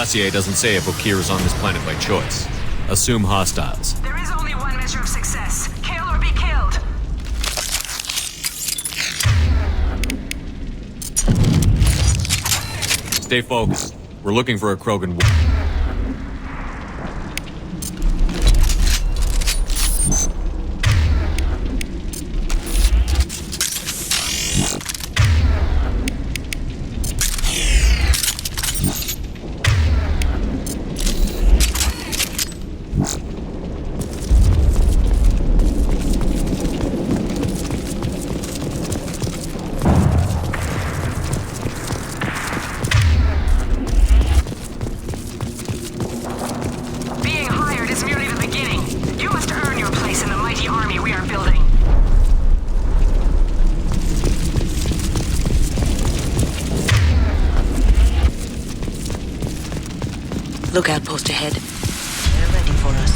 dossier doesn't say if Okeer is on this planet by choice. Assume hostiles. There is only one measure of success. Kill or be killed. Stay focused. We're looking for a Krogan. Lookout post ahead. They're ready for us.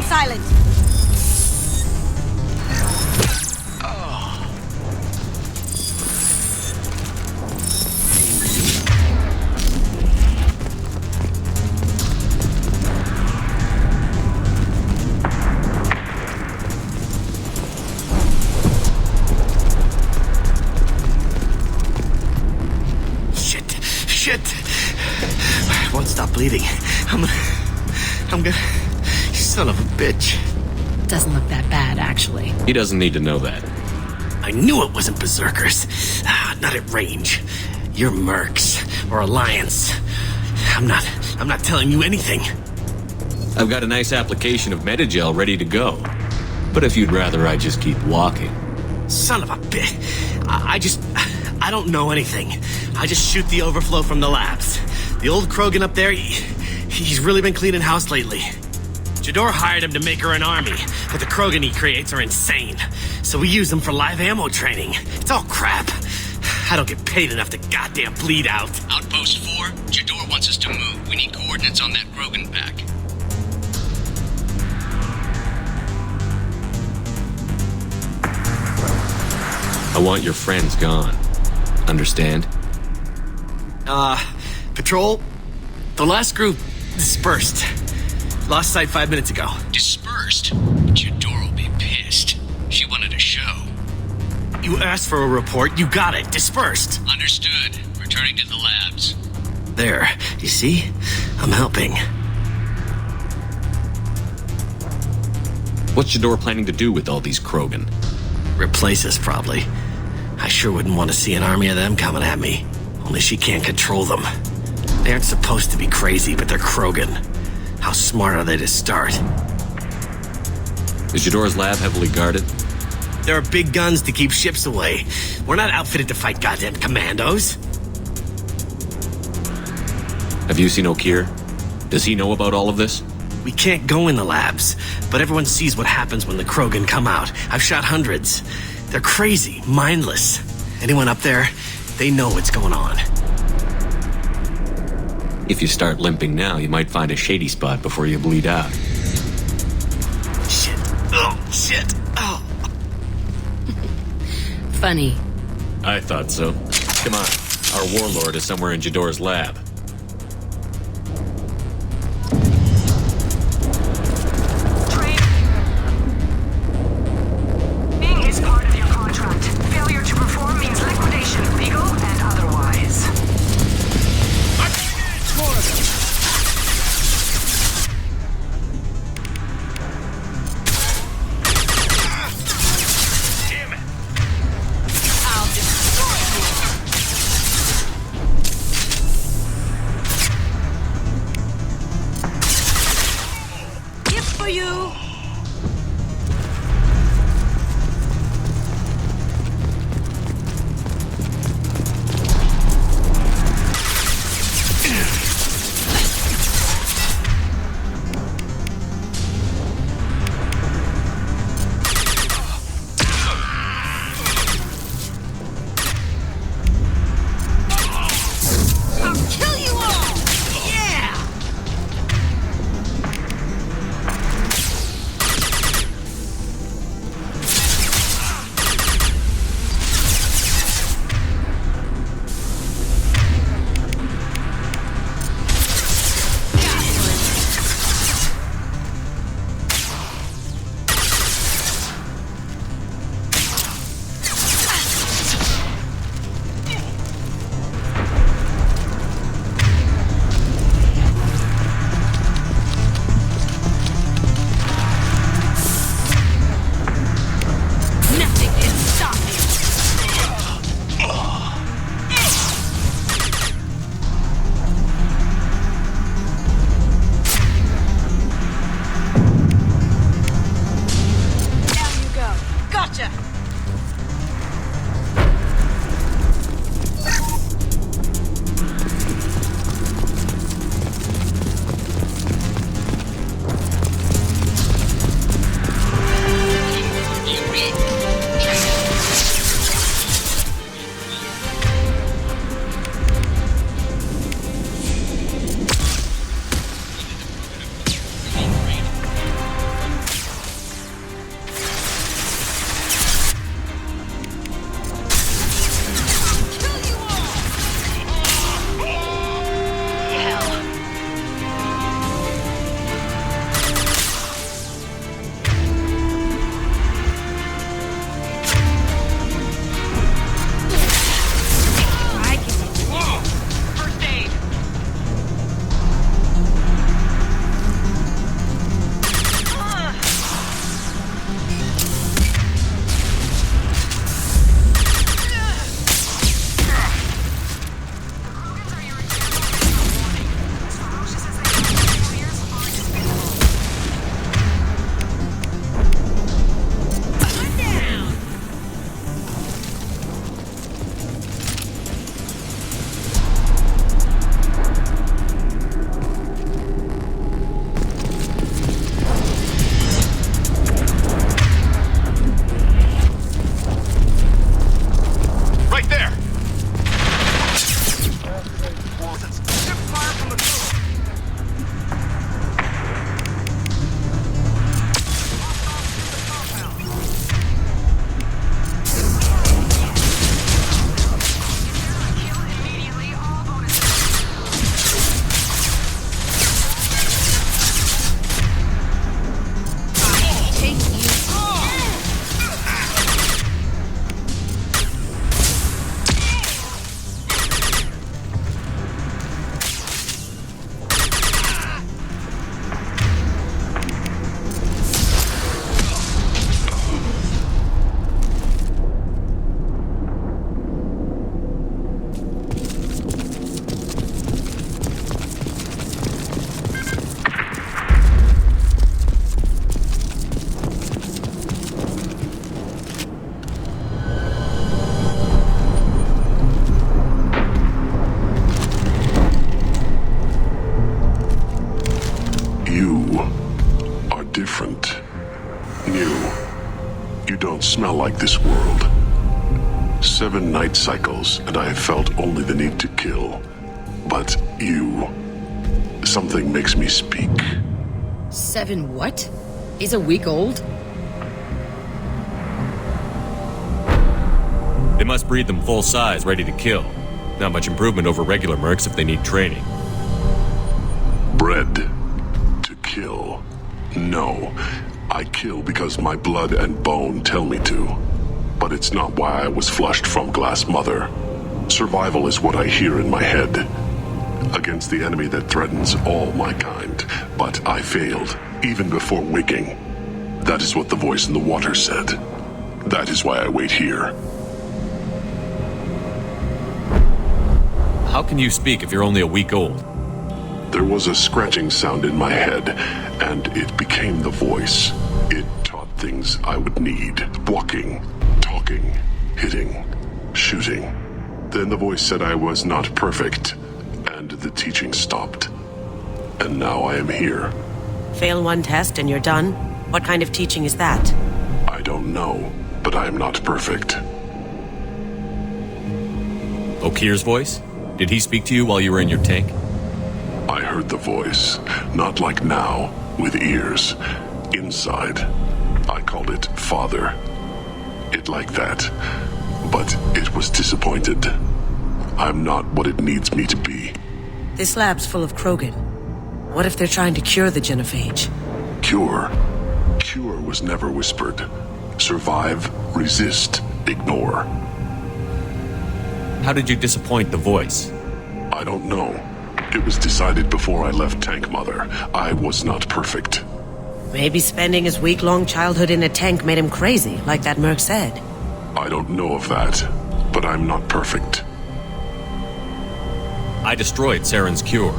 Silent. Shit. I won't stop bleeding. I'm gonna... Son of a bitch. Doesn't look that bad, actually. He doesn't need to know that. I knew it wasn't berserkers. Not at range. You're mercs or Alliance. I'm not telling you anything. I've got a nice application of Metagel ready to go. But if you'd rather I just keep walking. Son of a bitch. I don't know anything. I just shoot the overflow from the labs. The old Krogan up there, he's really been cleaning house lately. Jador hired him to make her an army, but the Krogan he creates are insane. So we use them for live ammo training. It's all crap. I don't get paid enough to goddamn bleed out. Outpost 4, Jador wants us to move. We need coordinates on that Krogan pack. I want your friends gone. Understand? Patrol, the last group dispersed. Lost sight 5 minutes ago. Dispersed? Jador will be pissed. She wanted a show. You asked for a report, you got it. Dispersed. Understood. Returning to the labs. There, you see? I'm helping. What's Jador planning to do with all these Krogan? Replace us, probably. I sure wouldn't want to see an army of them coming at me. Only she can't control them. They aren't supposed to be crazy, but they're Krogan. How smart are they to start? Is Jador's lab heavily guarded? There are big guns to keep ships away. We're not outfitted to fight goddamn commandos. Have you seen Okeer? Does he know about all of this? We can't go in the labs, but everyone sees what happens when the Krogan come out. I've shot hundreds. They're crazy, mindless. Anyone up there, they know what's going on. If you start limping now, you might find a shady spot before you bleed out. Shit. Oh, shit. Oh. Funny. I thought so. Come on. Our warlord is somewhere in Jador's lab. Training is part of your contract. Failure to perform means liquidation, legal and otherwise. different. New. You don't smell like this world. 7 night cycles, and I have felt only the need to kill. But you... Something makes me speak. 7 what? He's a week old? They must breed them full size, ready to kill. Not much improvement over regular mercs if they need training. Bred to kill. No. I kill because my blood and bone tell me to. But it's not why I was flushed from Glass Mother. Survival is what I hear in my head. Against the enemy that threatens all my kind. But I failed, even before waking. That is what the voice in the water said. That is why I wait here. How can you speak if you're only a week old? There was a scratching sound in my head, and it became the voice. It taught things I would need. Walking, talking, hitting, shooting. Then the voice said I was not perfect, and the teaching stopped. And now I am here. Fail one test and you're done? What kind of teaching is that? I don't know, but I am not perfect. Okeer's voice? Did he speak to you while you were in your tank? I heard the voice, not like now, with ears. Inside. I called it Father. It like that. But it was disappointed. I'm not what it needs me to be. This lab's full of Krogan. What if they're trying to cure the genophage? Cure? Cure was never whispered. Survive, resist, ignore. How did you disappoint the voice? I don't know. It was decided before I left Tank Mother. I was not perfect. Maybe spending his week-long childhood in a tank made him crazy, like that merc said. I don't know of that, but I'm not perfect. I destroyed Saren's cure.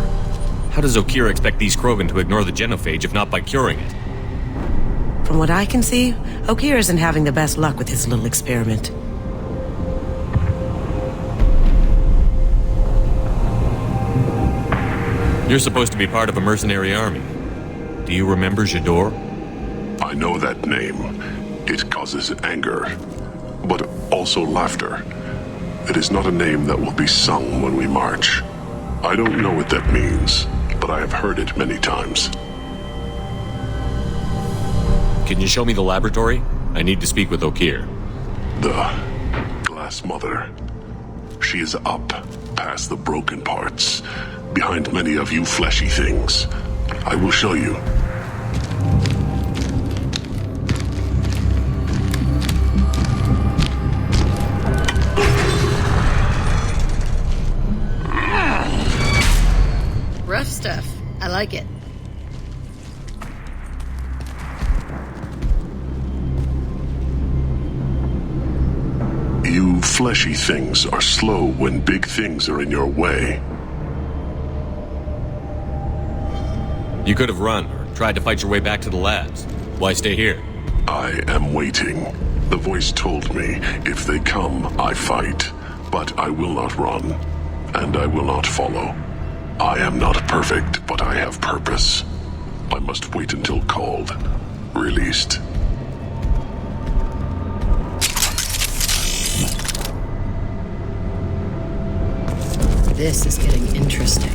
How does Okeer expect these Krogan to ignore the genophage if not by curing it? From what I can see, Okeer isn't having the best luck with his little experiment. You're supposed to be part of a mercenary army. Do you remember Jador? I know that name. It causes anger, but also laughter. It is not a name that will be sung when we march. I don't know what that means, but I have heard it many times. Can you show me the laboratory? I need to speak with Okeer. The Glass Mother. She is up, past the broken parts, behind many of you fleshy things. I will show you. Rough stuff. I like it. You fleshy things are slow when big things are in your way. You could have run or tried to fight your way back to the labs. Why stay here? I am waiting. The voice told me, if they come, I fight. But I will not run, and I will not follow. I am not perfect, but I have purpose. I must wait until called, released. This is getting interesting.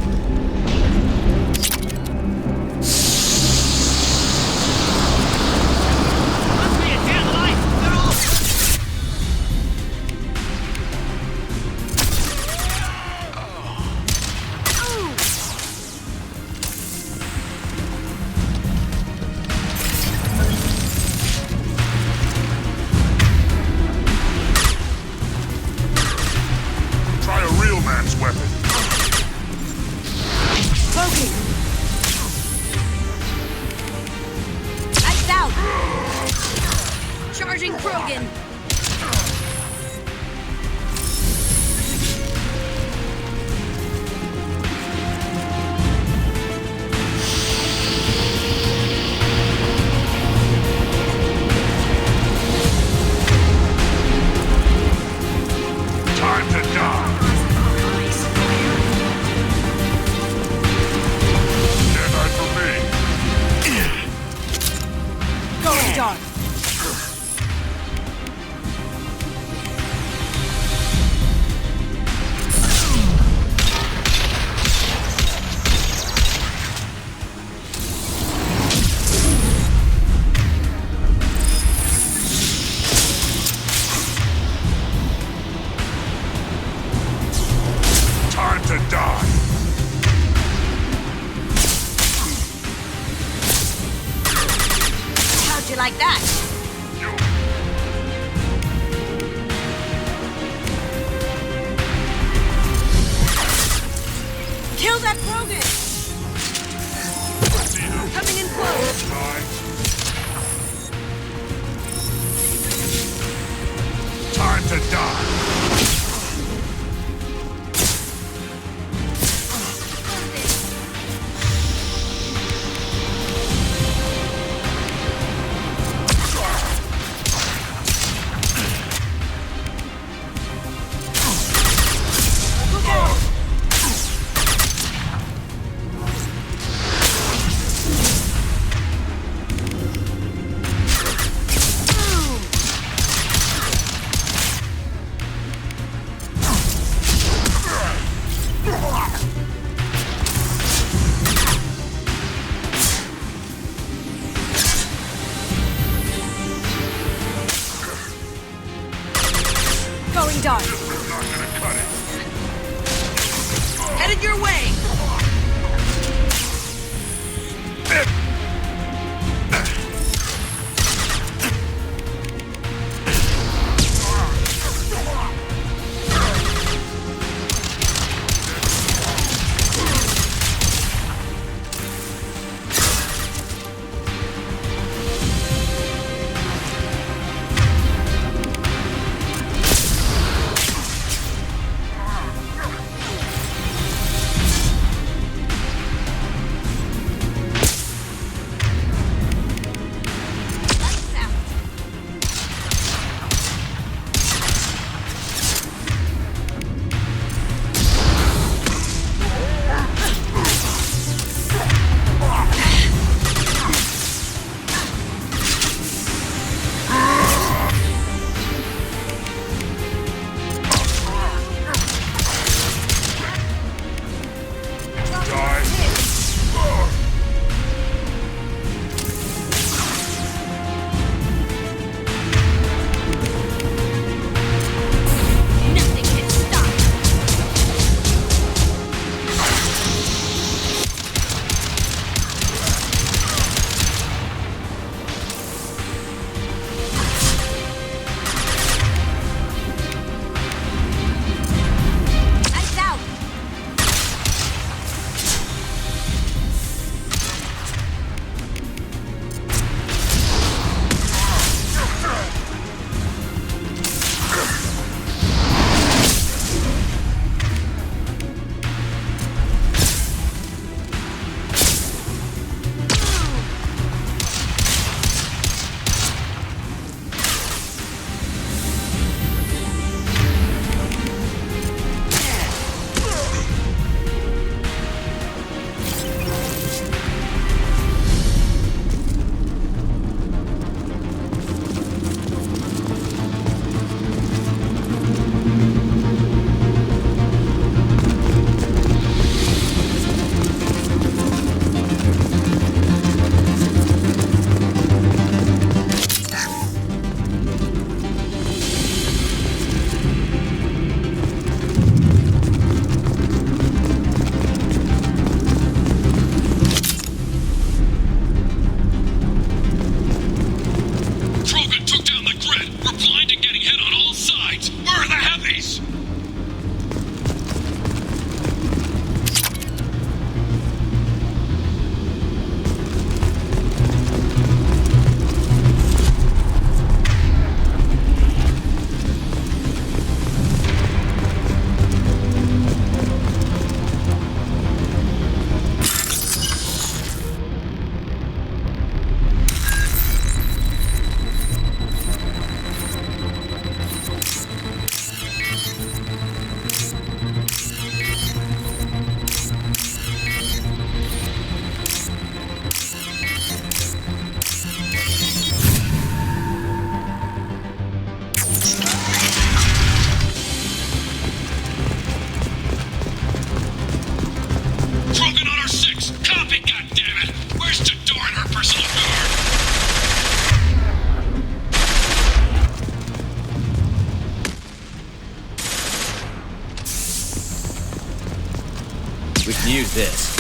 Charging Krogan! Time to die! Stand by for me! like that. Kill that Krogan! Coming in close. Time to die. Going dark. Headed your way. We can use this.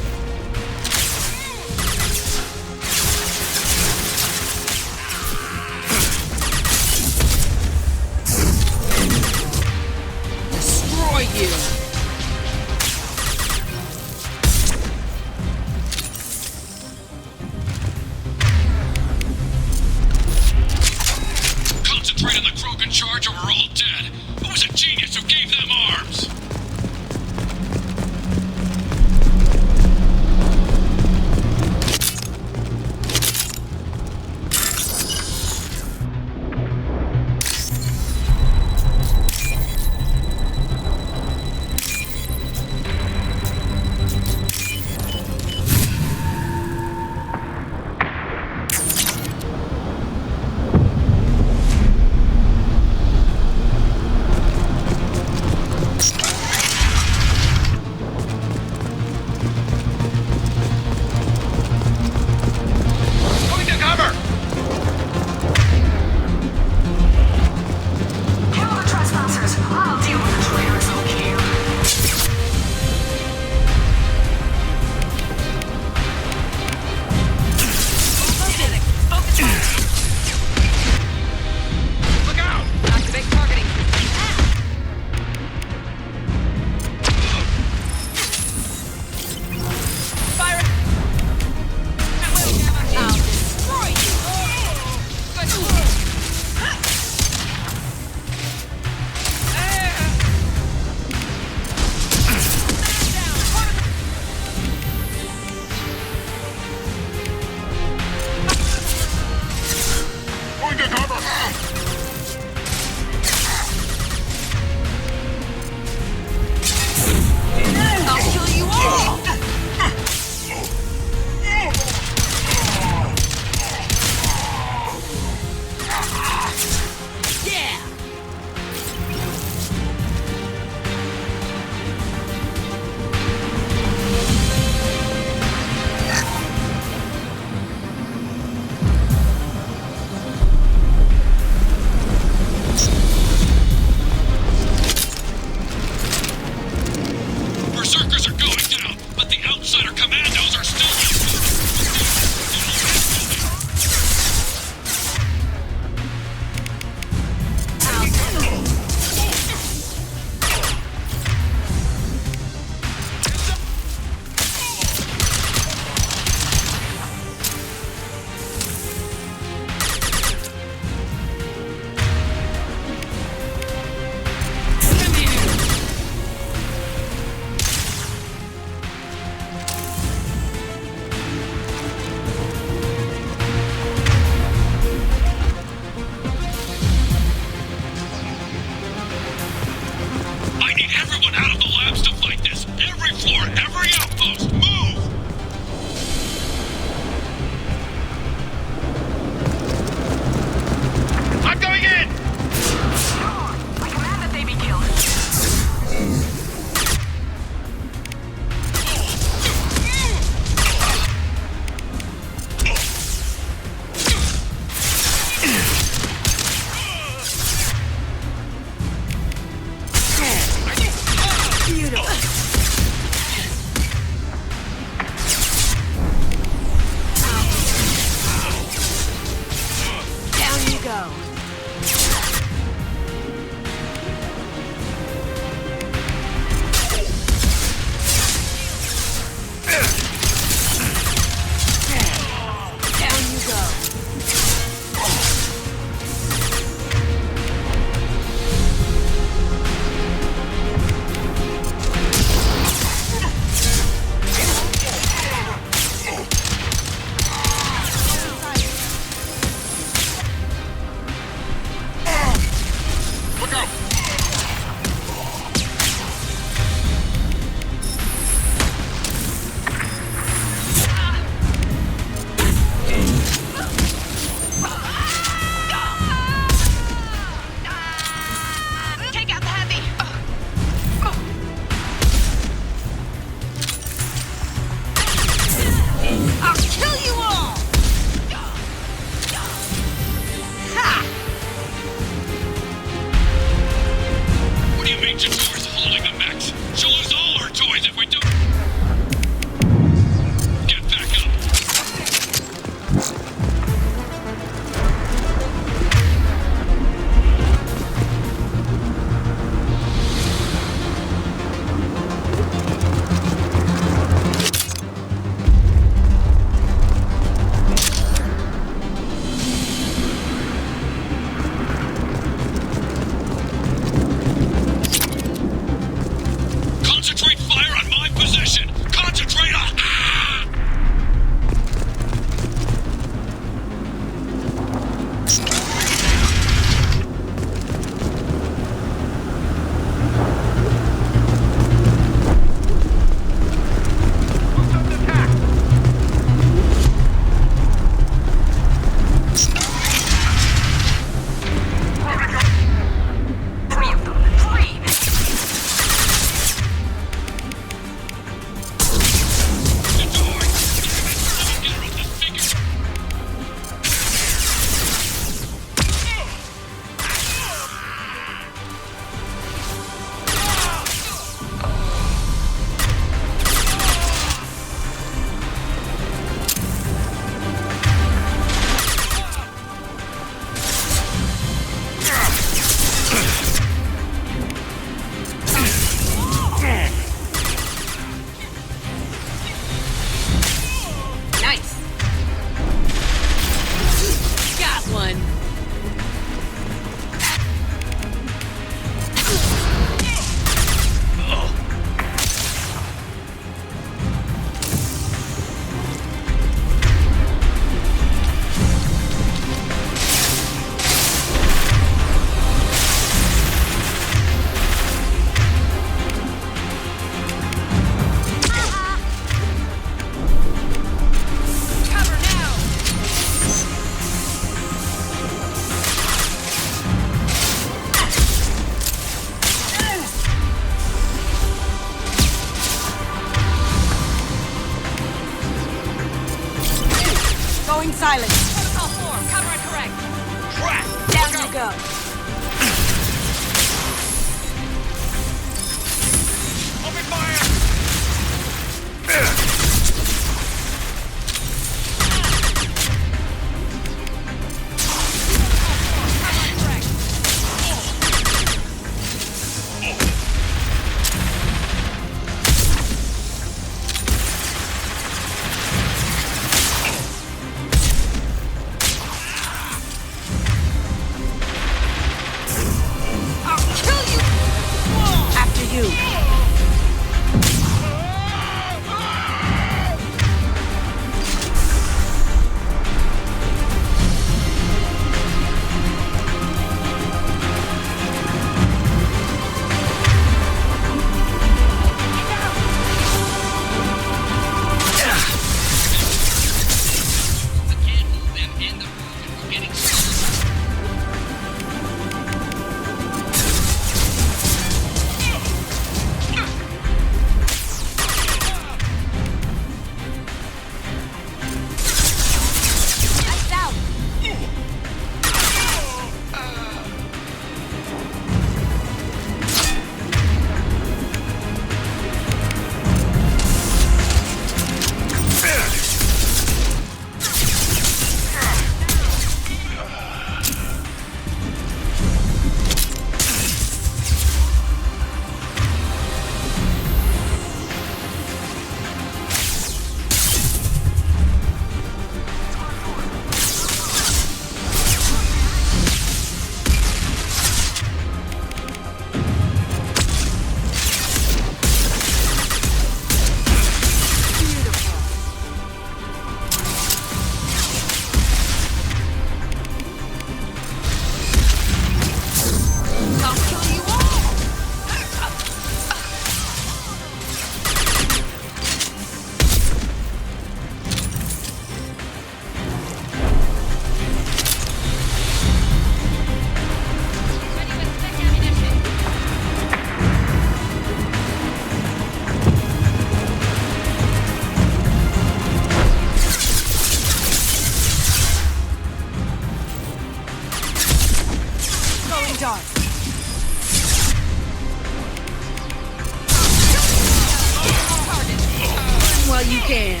while you can.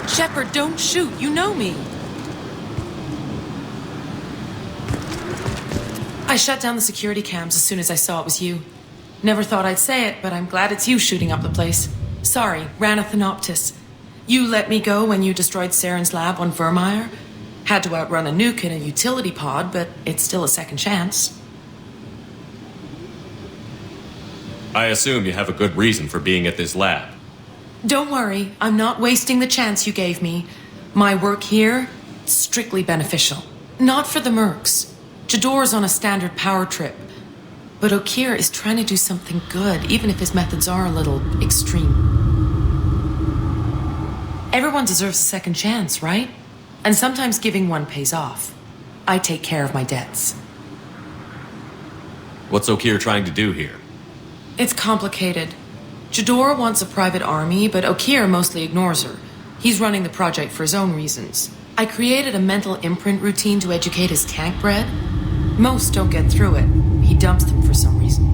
Shepard, don't shoot. You know me. I shut down the security cams as soon as I saw it was you. Never thought I'd say it, but I'm glad it's you shooting up the place. Sorry, ran a Thanoptis. You let me go when you destroyed Saren's lab on Vermeer. Had to outrun a nuke in a utility pod, but it's still a second chance. I assume you have a good reason for being at this lab. Don't worry, I'm not wasting the chance you gave me. My work here, strictly beneficial. Not for the mercs. Jador's on a standard power trip. But Okeer is trying to do something good, even if his methods are a little extreme. Everyone deserves a second chance, right? And sometimes giving one pays off. I take care of my debts. What's Okeer trying to do here? It's complicated. Jador wants a private army, but Okeer mostly ignores her. He's running the project for his own reasons. I created a mental imprint routine to educate his tank bred. Most don't get through it. He dumps them for some reason.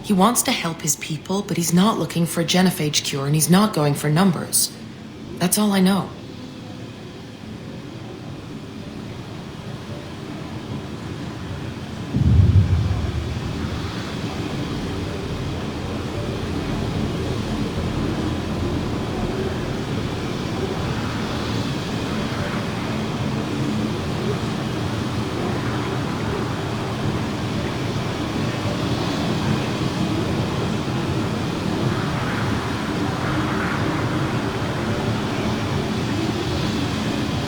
He wants to help his people, but he's not looking for a genophage cure, and he's not going for numbers. That's all I know.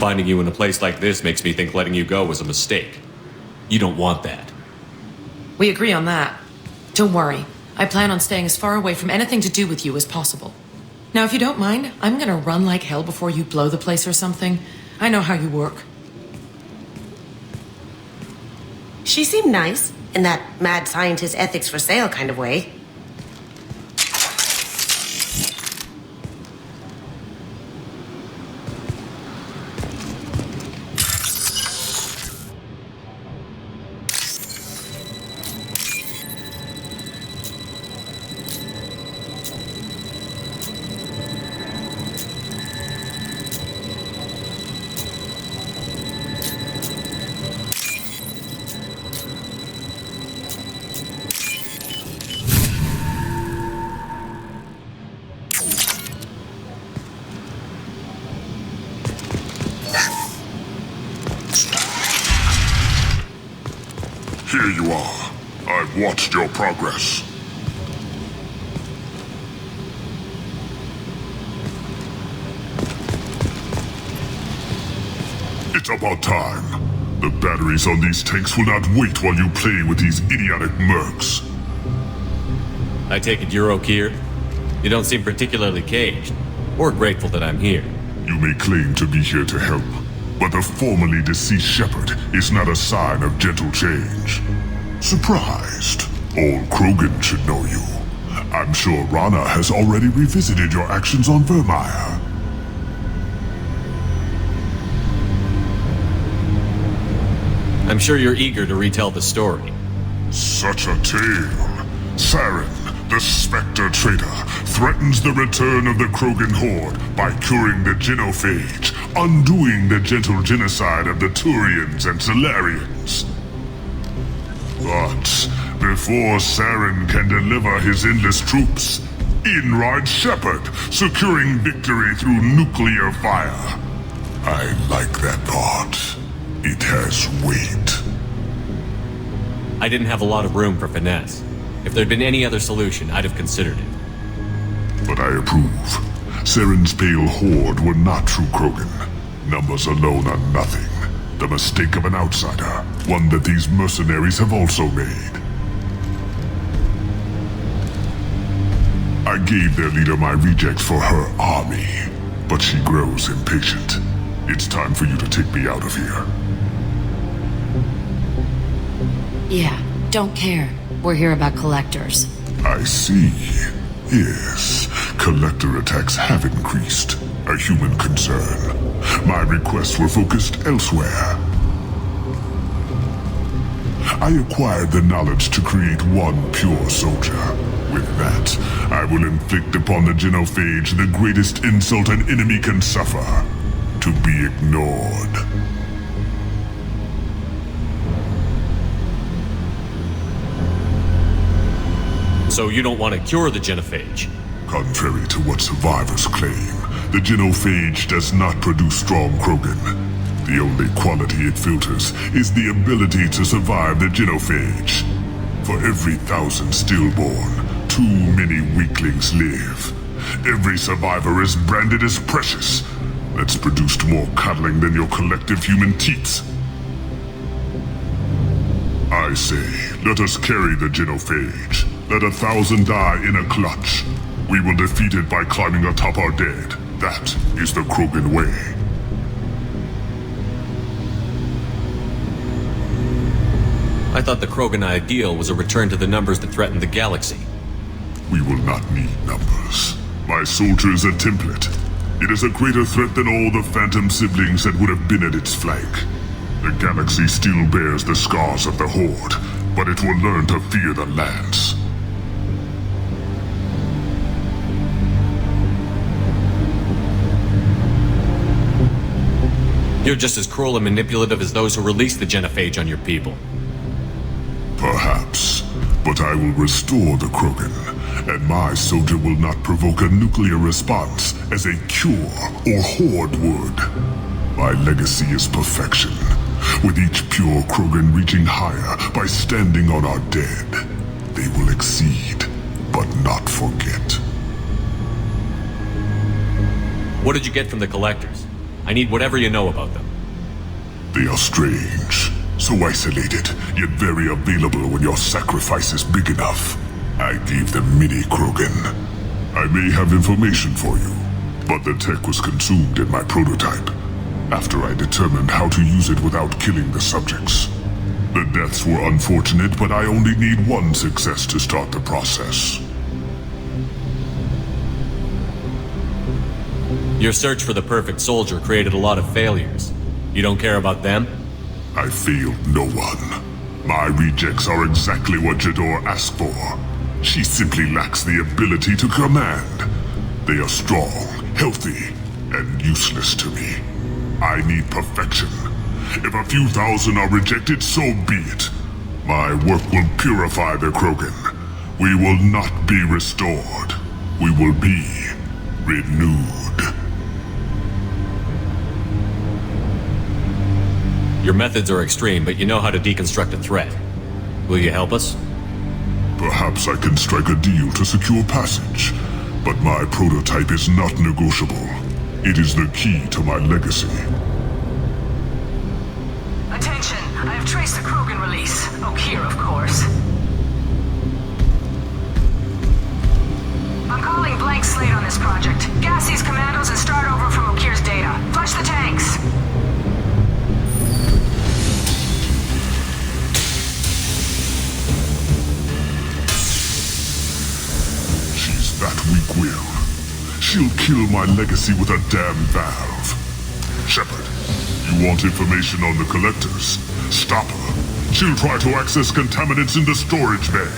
Finding you in a place like this makes me think letting you go was a mistake. You don't want that. We agree on that. Don't worry. I plan on staying as far away from anything to do with you as possible. Now, if you don't mind, I'm gonna run like hell before you blow the place or something. I know how you work. She seemed nice, in that mad scientist ethics for sale kind of way. Here you are. I've watched your progress. It's about time. The batteries on these tanks will not wait while you play with these idiotic mercs. I take it you're Okeer? You don't seem particularly caged, or grateful that I'm here. You may claim to be here to help, but the formerly deceased Shepard is not a sign of gentle change. Surprised? Old Krogan should know you. I'm sure Rana has already revisited your actions on Vermeer. I'm sure you're eager to retell the story. Such a tale. Saren, the Spectre traitor, threatens the return of the Krogan horde by curing the genophage, undoing the gentle genocide of the Turians and Solarians. But before Saren can deliver his endless troops, in rides Shepard, securing victory through nuclear fire. I like that part. It has weight. I didn't have a lot of room for finesse. If there'd been any other solution, I'd have considered it. But I approve. Saren's pale horde were not true Krogan. Numbers alone are nothing. The mistake of an outsider, one that these mercenaries have also made. I gave their leader my rejects for her army, but she grows impatient. It's time for you to take me out of here. Yeah, don't care. We're here about collectors. I see. Yes, collector attacks have increased. A human concern. My requests were focused elsewhere. I acquired the knowledge to create one pure soldier. With that, I will inflict upon the genophage the greatest insult an enemy can suffer. To be ignored. So you don't want to cure the genophage? Contrary to what survivors claim, the genophage does not produce strong Krogan. The only quality it filters is the ability to survive the genophage. For every 1,000 stillborn, too many weaklings live. Every survivor is branded as precious. That's produced more cuddling than your collective human teats. I say, let us carry the genophage. Let 1,000 die in a clutch. We will defeat it by climbing atop our dead. That is the Krogan way. I thought the Krogan ideal was a return to the numbers that threatened the galaxy. We will not need numbers. My soldier is a template. It is a greater threat than all the phantom siblings that would have been at its flank. The galaxy still bears the scars of the Horde, but it will learn to fear the Lance. You're just as cruel and manipulative as those who released the genophage on your people. Perhaps, but I will restore the Krogan, and my soldier will not provoke a nuclear response as a cure or Horde would. My legacy is perfection, with each pure Krogan reaching higher by standing on our dead. They will exceed, but not forget. What did you get from the collectors? I need whatever you know about them. They are strange, so isolated, yet very available when your sacrifice is big enough. I gave them mini Krogan. I may have information for you, but the tech was consumed in my prototype, after I determined how to use it without killing the subjects. The deaths were unfortunate, but I only need one success to start the process. Your search for the perfect soldier created a lot of failures. You don't care about them? I failed no one. My rejects are exactly what Jador asked for. She simply lacks the ability to command. They are strong, healthy, and useless to me. I need perfection. If a few thousand are rejected, so be it. My work will purify the Krogan. We will not be restored. We will be renewed. Your methods are extreme, but you know how to deconstruct a threat. Will you help us? Perhaps I can strike a deal to secure passage, but my prototype is not negotiable. It is the key to my legacy. Attention, I have traced the Krogan release. Okeer, of course. I'm calling blank slate on this project. Gas these commandos and start over from Okeer's data. Flush the tanks. That weak-willed. She'll kill my legacy with a damn valve. Shepard, you want information on the collectors? Stop her. She'll try to access contaminants in the storage bay.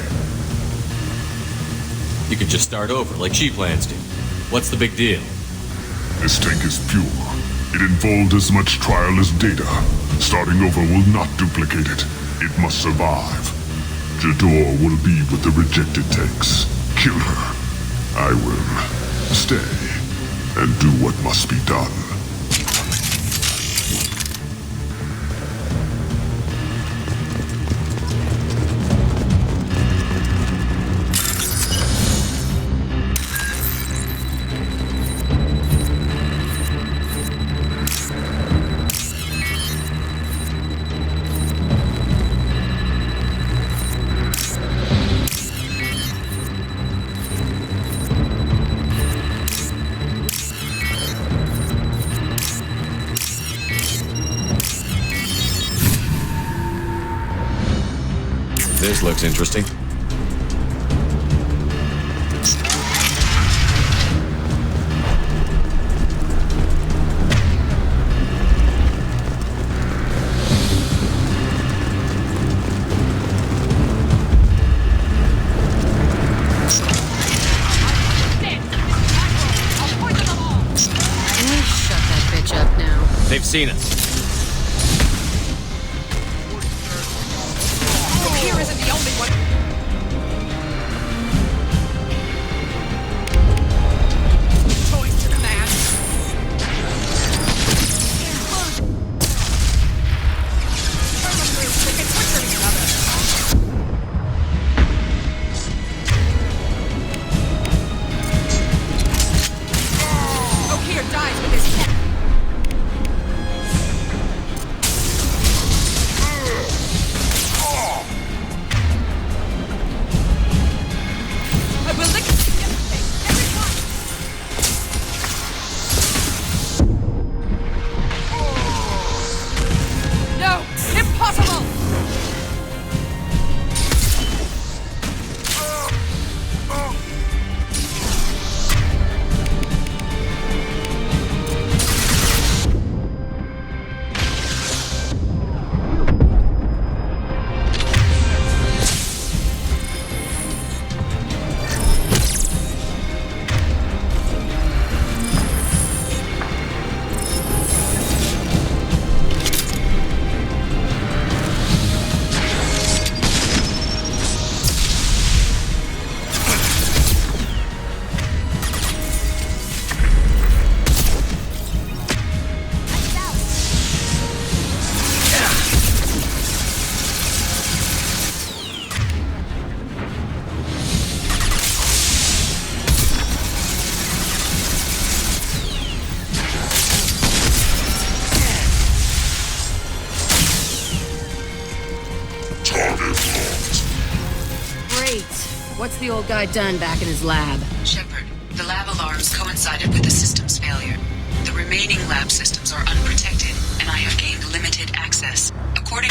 You could just start over, like she plans to. What's the big deal? This tank is pure. It involved as much trial as data. Starting over will not duplicate it. It must survive. Jador will be with the rejected tanks. Kill her. I will stay and do what must be done. This looks interesting. They've seen us. Okeer isn't the only one. Choice to the man. Turn them loose. They can butcher each other. Okeer dies with his cat. What's the old guy done back in his lab? Shepard, the lab alarms coincided with the system's failure. The remaining lab systems are unprotected, and I have gained limited access. According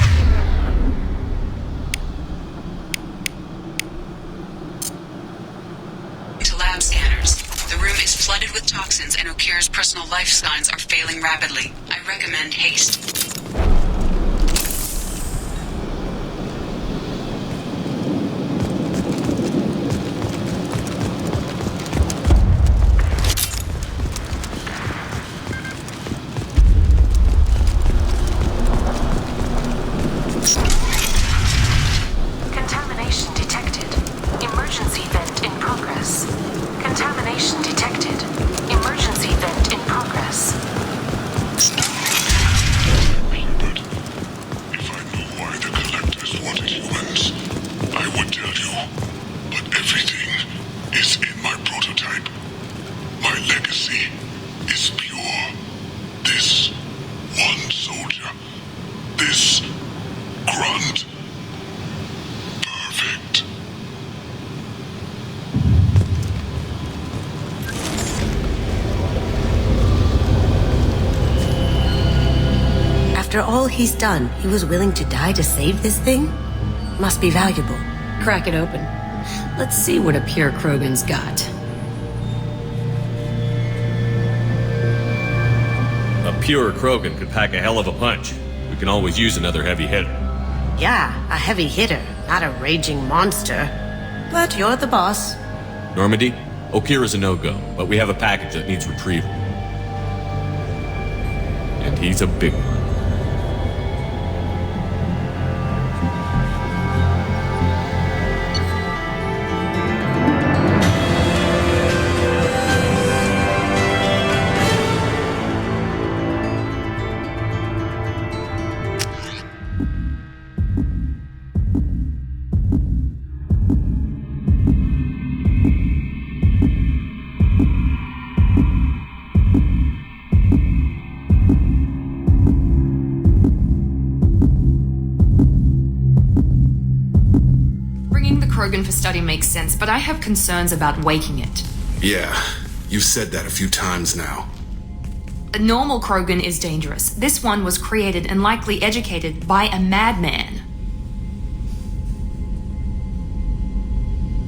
to lab scanners, the room is flooded with toxins and Okeer's personal life signs are failing rapidly. I recommend haste. After all he's done, he was willing to die to save this thing? Must be valuable. Crack it open. Let's see what a pure Krogan's got. A pure Krogan could pack a hell of a punch. We can always use another heavy hitter. Yeah, a heavy hitter, not a raging monster. But you're the boss. Normandy, Okeer is a no-go, but we have a package that needs retrieval. And he's a big one. Krogan for study makes sense, but I have concerns about waking it. Yeah, you've said that a few times now. A normal Krogan is dangerous. This one was created and likely educated by a madman.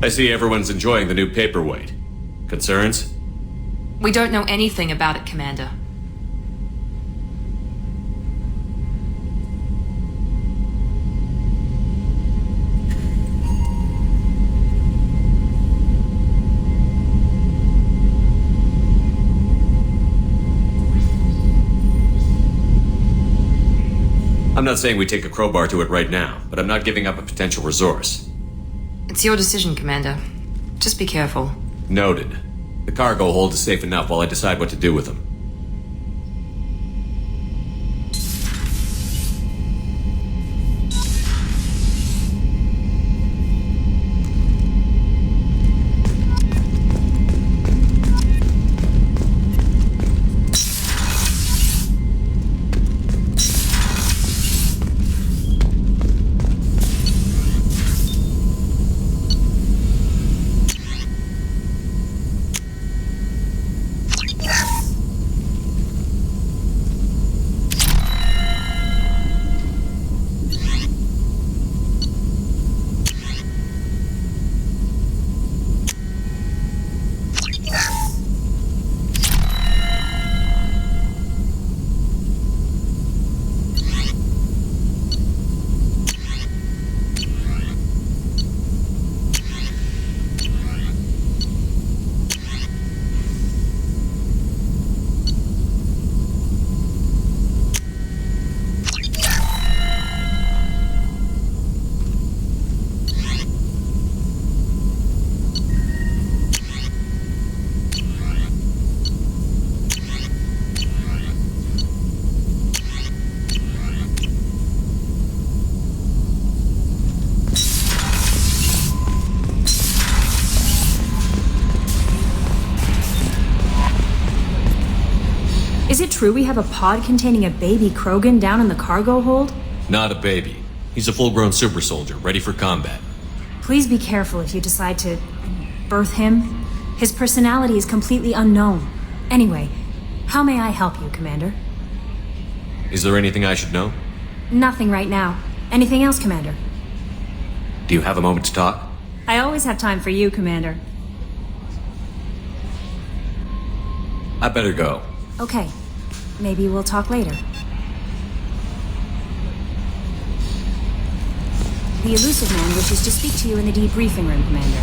I see everyone's enjoying the new paperweight. Concerns? We don't know anything about it, Commander. I'm not saying we take a crowbar to it right now, but I'm not giving up a potential resource. It's your decision, Commander. Just be careful. Noted. The cargo hold is safe enough while I decide what to do with them. Is it true we have a pod containing a baby Krogan down in the cargo hold? Not a baby. He's a full-grown super soldier, ready for combat. Please be careful if you decide to birth him. His personality is completely unknown. Anyway, how may I help you, Commander? Is there anything I should know? Nothing right now. Anything else, Commander? Do you have a moment to talk? I always have time for you, Commander. I better go. Okay. Maybe we'll talk later. The elusive man wishes to speak to you in the debriefing room, Commander.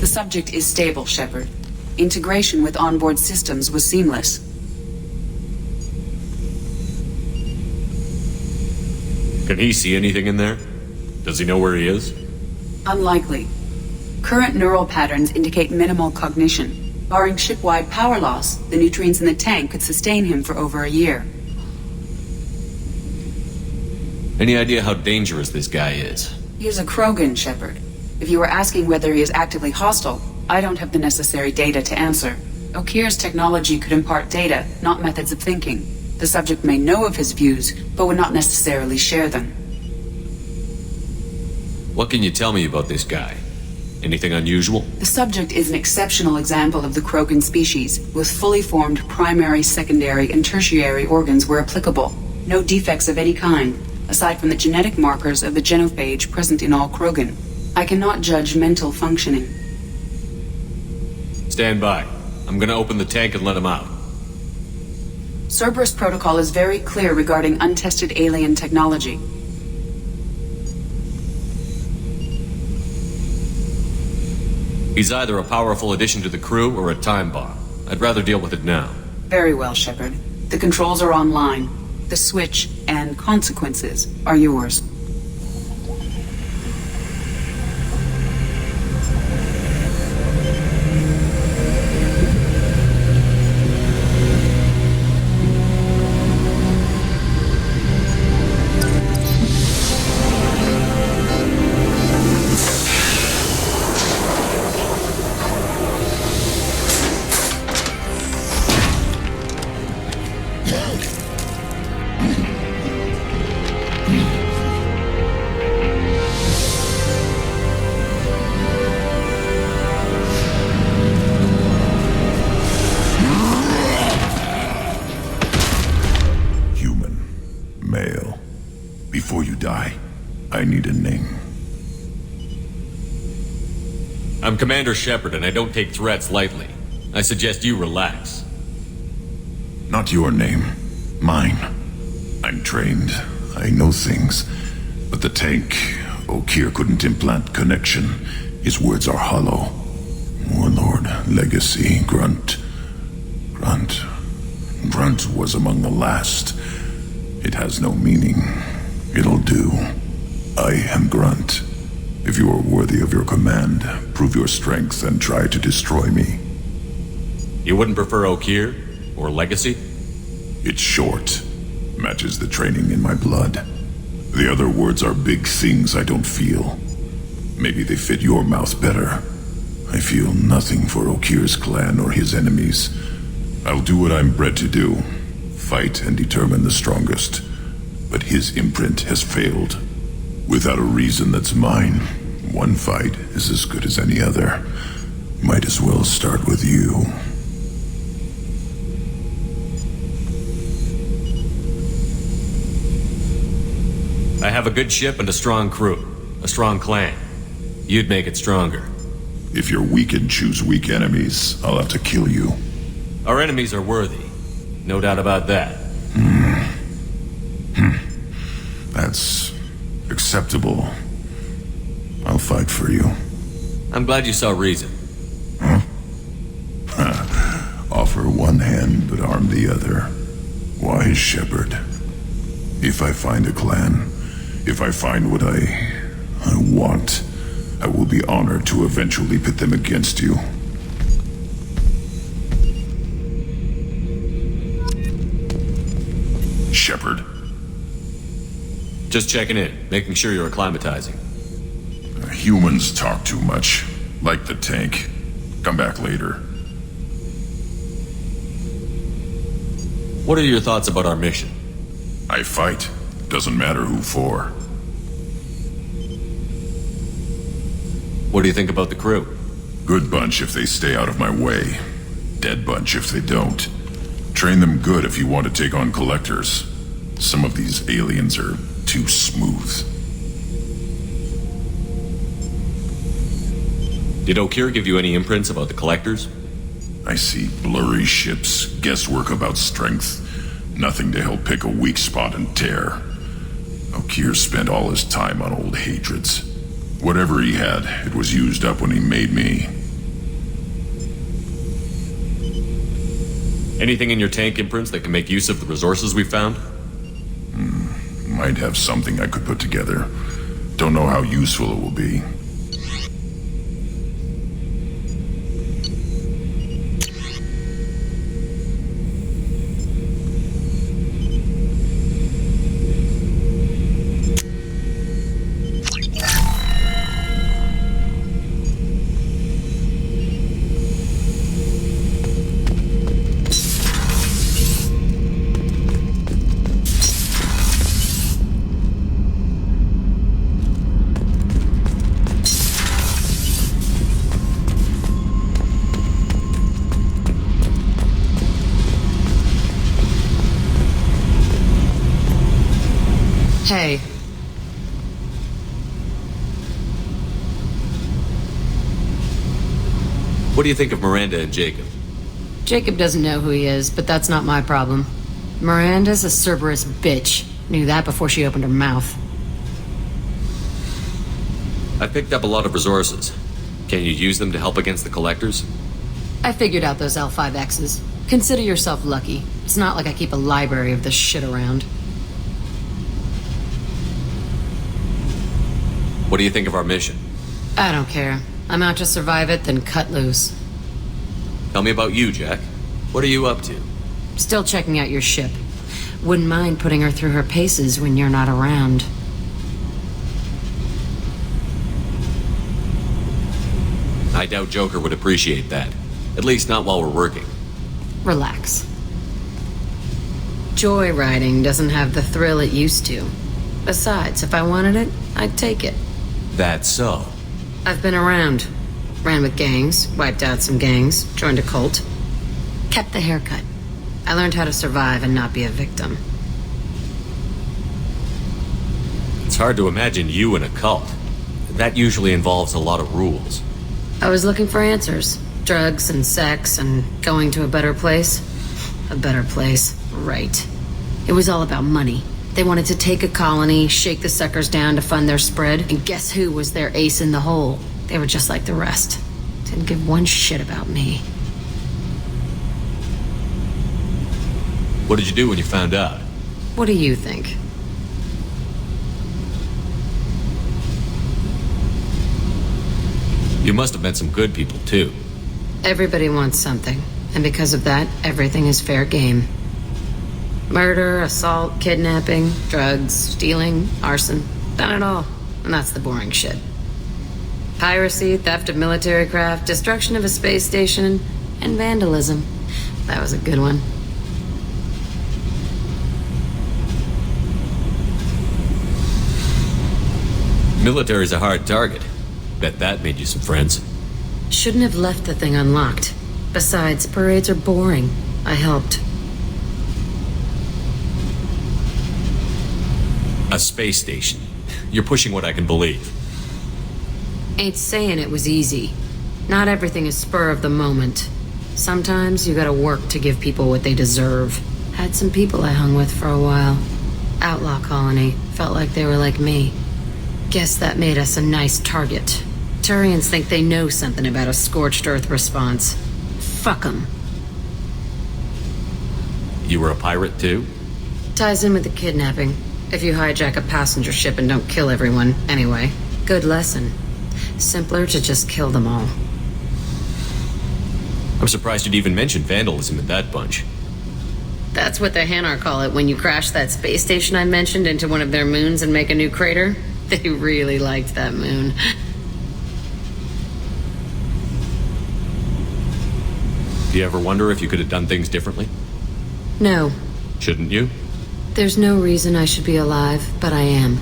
The subject is stable, Shepard. Integration with onboard systems was seamless. Can he see anything in there? Does he know where he is? Unlikely. Current neural patterns indicate minimal cognition. Barring ship-wide power loss, the nutrients in the tank could sustain him for over a year. Any idea how dangerous this guy is? He is a Krogan, Shepard. If you were asking whether he is actively hostile, I don't have the necessary data to answer. Okeer's technology could impart data, not methods of thinking. The subject may know of his views, but would not necessarily share them. What can you tell me about this guy? Anything unusual? The subject is an exceptional example of the Krogan species, with fully formed primary, secondary, and tertiary organs where applicable. No defects of any kind, aside from the genetic markers of the genophage present in all Krogan. I cannot judge mental functioning. Stand by. I'm gonna open the tank and let him out. Cerberus protocol is very clear regarding untested alien technology. He's either a powerful addition to the crew or a time bomb. I'd rather deal with it now. Very well, Shepard. The controls are online. The switch and consequences are yours. I'm Commander Shepard, and I don't take threats lightly. I suggest you relax. Not your name. Mine. I'm trained. I know things. But the tank, Okeer couldn't implant connection. His words are hollow. Warlord, legacy, grunt. Grunt was among the last. It has no meaning. It'll do. I am Grunt. If you are worthy of your command, prove your strength and try to destroy me. You wouldn't prefer Okeer? Or legacy? It's short. Matches the training in my blood. The other words are big things I don't feel. Maybe they fit your mouth better. I feel nothing for Okeer's clan or his enemies. I'll do what I'm bred to do. Fight and determine the strongest. But his imprint has failed. Without a reason that's mine, one fight is as good as any other. Might as well start with you. I have a good ship and a strong crew. A strong clan. You'd make it stronger. If you're weak and choose weak enemies, I'll have to kill you. Our enemies are worthy. No doubt about that. That's acceptable. I'll fight for you. I'm glad you saw reason. Huh? Offer one hand, but arm the other. Wise shepherd. If I find a clan, if I find what I want, I will be honored to eventually pit them against you. Shepherd. Just checking in, making sure you're acclimatizing. Humans talk too much. Like the tank. Come back later. What are your thoughts about our mission? I fight. Doesn't matter who for. What do you think about the crew? Good bunch if they stay out of my way. Dead bunch if they don't. Train them good if you want to take on collectors. Some of these aliens are too smooth. Did Okeer give you any imprints about the collectors? I see blurry ships, guesswork about strength. Nothing to help pick a weak spot and tear. Okeer spent all his time on old hatreds. Whatever he had, it was used up when he made me. Anything in your tank imprints that can make use of the resources we found? Might have something I could put together. Don't know how useful it will be. Hey. What do you think of Miranda and Jacob? Jacob doesn't know who he is, but that's not my problem. Miranda's a Cerberus bitch. Knew that before she opened her mouth. I picked up a lot of resources. Can you use them to help against the collectors? I figured out those L5Xs. Consider yourself lucky. It's not like I keep a library of this shit around. What do you think of our mission? I don't care. I'm out to survive it, then cut loose. Tell me about you, Jack. What are you up to? Still checking out your ship. Wouldn't mind putting her through her paces when you're not around. I doubt Joker would appreciate that. At least not while we're working. Relax. Joyriding doesn't have the thrill it used to. Besides, if I wanted it, I'd take it. That's so. I've been around. Ran with gangs, wiped out some gangs, joined a cult. Kept the haircut. I learned how to survive and not be a victim. It's hard to imagine you in a cult. That usually involves a lot of rules. I was looking for answers. Drugs and sex and going to a better place. A better place, right. It was all about money. They wanted to take a colony, shake the suckers down to fund their spread, and guess who was their ace in the hole? They were just like the rest. Didn't give one shit about me. What did you do when you found out? What do you think? You must have met some good people, too. Everybody wants something, and because of that, everything is fair game. Murder, assault, kidnapping, drugs, stealing, arson. Done it all. And that's the boring shit. Piracy, theft of military craft, destruction of a space station, and vandalism. That was a good one. Military's a hard target. Bet that made you some friends. Shouldn't have left the thing unlocked. Besides, parades are boring. I helped. A space station. You're pushing what I can believe. Ain't saying it was easy. Not everything is spur of the moment. Sometimes you gotta work to give people what they deserve. Had some people I hung with for a while. Outlaw colony. Felt like they were like me. Guess that made us a nice target. Turians think they know something about a scorched earth response. Fuck 'em. You were a pirate, too? Ties in with the kidnapping. If you hijack a passenger ship and don't kill everyone, anyway. Good lesson. Simpler to just kill them all. I'm surprised you'd even mention vandalism in that bunch. That's what the Hanar call it when you crash that space station I mentioned into one of their moons and make a new crater. They really liked that moon. Do you ever wonder if you could have done things differently? No. Shouldn't you? There's no reason I should be alive, but I am.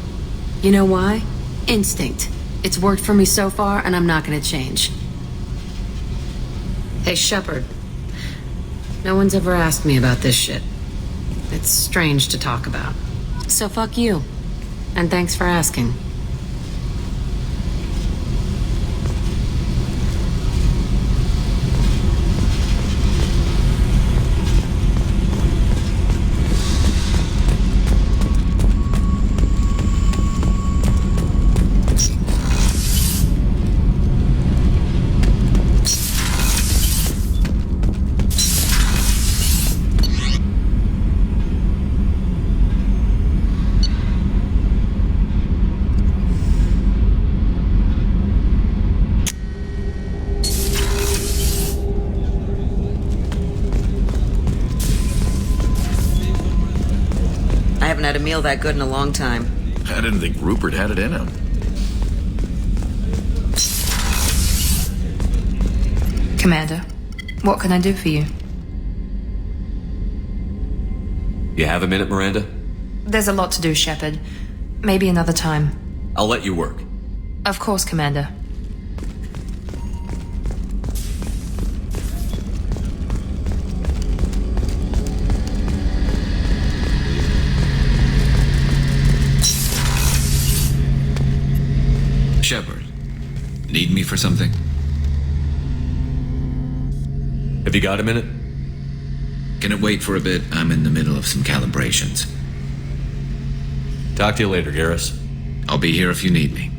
You know why? Instinct. It's worked for me so far, and I'm not gonna change. Hey, Shepard. No one's ever asked me about this shit. It's strange to talk about. So fuck you. And thanks for asking. Had a meal that good in a long time. I didn't think Rupert had it in him. Commander, what can I do for you? You have a minute, Miranda? There's a lot to do, Shepard. Maybe another time. I'll let you work. Of course, Commander. Shepard, need me for something? Have you got a minute? Can it wait for a bit? I'm in the middle of some calibrations. Talk to you later, Garrus. I'll be here if you need me.